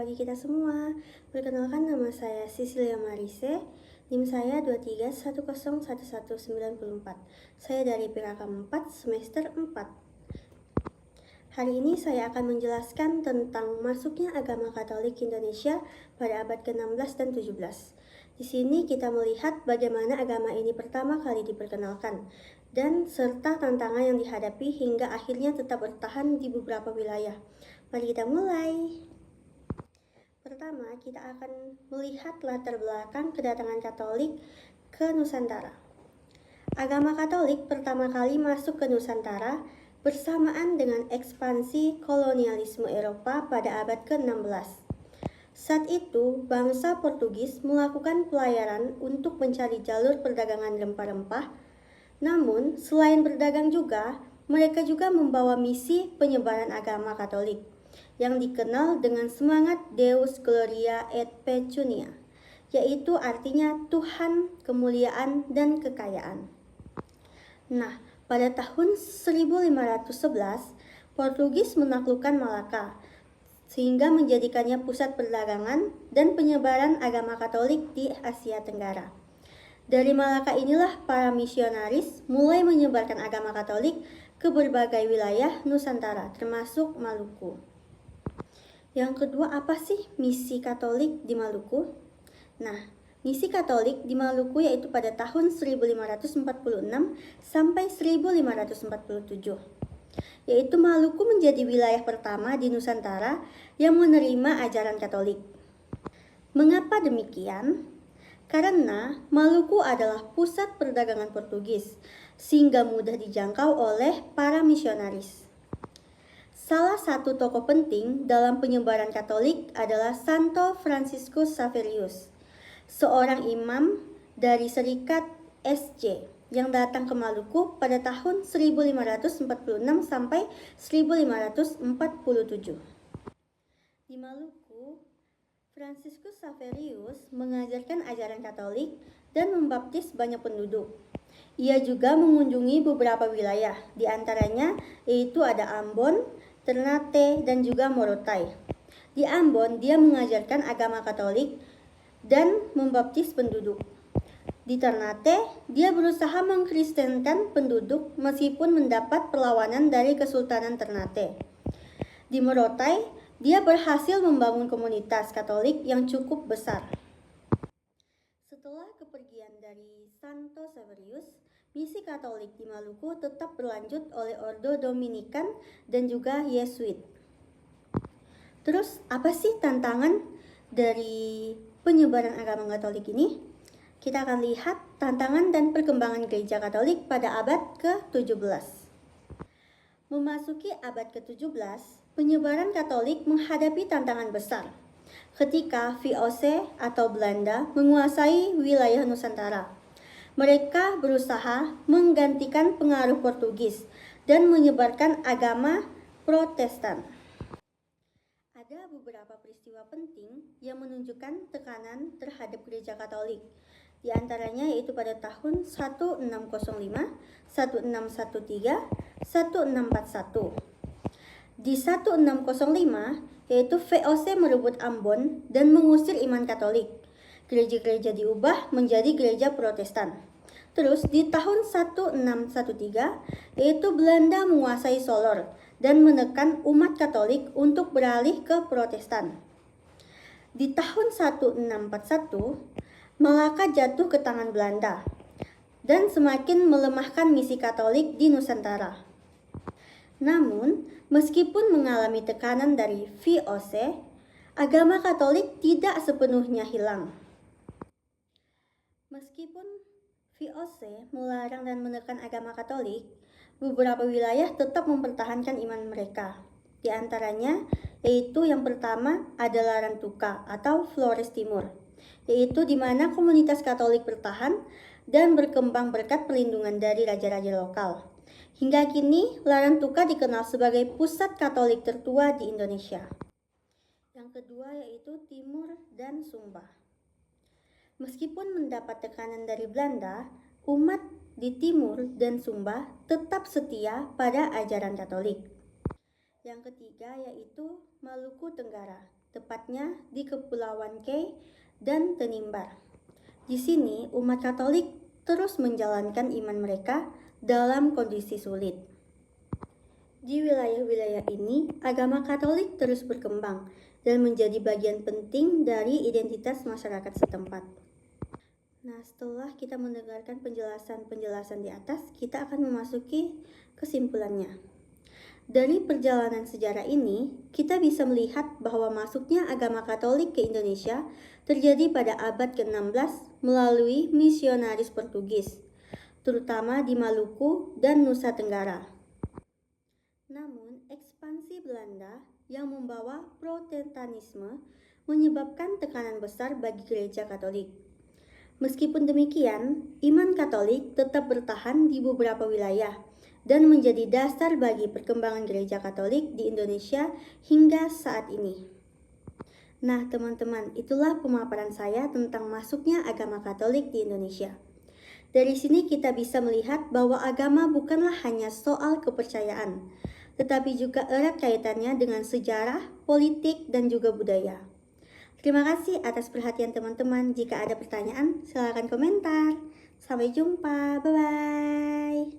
bagi kita semua. Perkenalkan, nama saya Cecilia Marise. NIM saya 23101194. Saya dari PKK 4 semester 4. Hari ini saya akan menjelaskan tentang masuknya agama Katolik Indonesia pada abad ke-16 dan 17. Di sini kita melihat bagaimana agama ini pertama kali diperkenalkan dan serta tantangan yang dihadapi hingga akhirnya tetap bertahan di beberapa wilayah. Mari kita mulai. Pertama, kita akan melihat latar belakang kedatangan Katolik ke Nusantara. Agama Katolik pertama kali masuk ke Nusantara bersamaan dengan ekspansi kolonialisme Eropa pada abad ke-16. Saat itu, bangsa Portugis melakukan pelayaran untuk mencari jalur perdagangan rempah-rempah. Namun, selain berdagang juga, mereka juga membawa misi penyebaran agama Katolik yang dikenal dengan semangat Deus Gloria et Pecunia, yaitu artinya Tuhan, kemuliaan, dan kekayaan. Nah, pada tahun 1511, Portugis menaklukkan Malaka, sehingga menjadikannya pusat perdagangan dan penyebaran agama Katolik di Asia Tenggara. Dari Malaka inilah para misionaris mulai menyebarkan agama Katolik ke berbagai wilayah Nusantara, termasuk Maluku. Yang kedua, apa sih misi Katolik di Maluku? Nah, misi Katolik di Maluku yaitu pada tahun 1546 sampai 1547. Yaitu Maluku menjadi wilayah pertama di Nusantara yang menerima ajaran Katolik. Mengapa demikian? Karena Maluku adalah pusat perdagangan Portugis, sehingga mudah dijangkau oleh para misionaris. Salah satu tokoh penting dalam penyebaran Katolik adalah Santo Franciscus Xaverius, seorang imam dari Serikat SC yang datang ke Maluku pada tahun 1546 sampai 1547. Di Maluku, Franciscus Xaverius mengajarkan ajaran Katolik dan membaptis banyak penduduk. Ia juga mengunjungi beberapa wilayah, di antaranya yaitu ada Ambon, Ternate, dan juga Morotai. Di Ambon, dia mengajarkan agama Katolik dan membaptis penduduk. Di Ternate, dia berusaha mengkristenkan penduduk meskipun mendapat perlawanan dari Kesultanan Ternate. Di Morotai, dia berhasil membangun komunitas Katolik yang cukup besar. Setelah kepergian dari Santo Xaverius, misi Katolik di Maluku tetap berlanjut oleh Ordo Dominikan dan juga Yesuit. Terus, apa sih tantangan dari penyebaran agama Katolik ini? Kita akan lihat tantangan dan perkembangan gereja Katolik pada abad ke-17. Memasuki abad ke-17, penyebaran Katolik menghadapi tantangan besar ketika VOC atau Belanda menguasai wilayah Nusantara. Mereka berusaha menggantikan pengaruh Portugis dan menyebarkan agama Protestan. Ada beberapa peristiwa penting yang menunjukkan tekanan terhadap gereja Katolik. Di antaranya yaitu pada tahun 1605, 1613, 1641. Di 1605, yaitu VOC merebut Ambon dan mengusir iman Katolik. Gereja-gereja diubah menjadi gereja Protestan. Terus di tahun 1613, yaitu Belanda menguasai Solor dan menekan umat Katolik untuk beralih ke Protestan. Di tahun 1641, Malaka jatuh ke tangan Belanda dan semakin melemahkan misi Katolik di Nusantara. Namun, meskipun mengalami tekanan dari VOC, agama Katolik tidak sepenuhnya hilang. Meskipun VOC melarang dan menekan agama Katolik, beberapa wilayah tetap mempertahankan iman mereka. Di antaranya, yaitu yang pertama adalah Rantuka atau Flores Timur, yaitu di mana komunitas Katolik bertahan dan berkembang berkat perlindungan dari raja-raja lokal. Hingga kini, Larantuka dikenal sebagai pusat Katolik tertua di Indonesia. Yang kedua yaitu Timur dan Sumba. Meskipun mendapat tekanan dari Belanda, umat di Timur dan Sumba tetap setia pada ajaran Katolik. Yang ketiga yaitu Maluku Tenggara. tepatnya di Kepulauan Kei dan Tanimbar. Di sini, umat Katolik terus menjalankan iman mereka dalam kondisi sulit. Di wilayah-wilayah ini, agama Katolik terus berkembang dan menjadi bagian penting dari identitas masyarakat setempat. Nah, setelah kita mendengarkan penjelasan-penjelasan di atas, kita akan memasuki kesimpulannya. Dari perjalanan sejarah ini, kita bisa melihat bahwa masuknya agama Katolik ke Indonesia terjadi pada abad ke-16 melalui misionaris Portugis, terutama di Maluku dan Nusa Tenggara. Namun, ekspansi Belanda yang membawa Protestantisme menyebabkan tekanan besar bagi gereja Katolik. Meskipun demikian, iman Katolik tetap bertahan di beberapa wilayah dan menjadi dasar bagi perkembangan gereja Katolik di Indonesia hingga saat ini. Nah, teman-teman, itulah pemaparan saya tentang masuknya agama Katolik di Indonesia. Dari sini kita bisa melihat bahwa agama bukanlah hanya soal kepercayaan, tetapi juga erat kaitannya dengan sejarah, politik, dan juga budaya. Terima kasih atas perhatian teman-teman. Jika ada pertanyaan, silakan komentar. Sampai jumpa, bye-bye.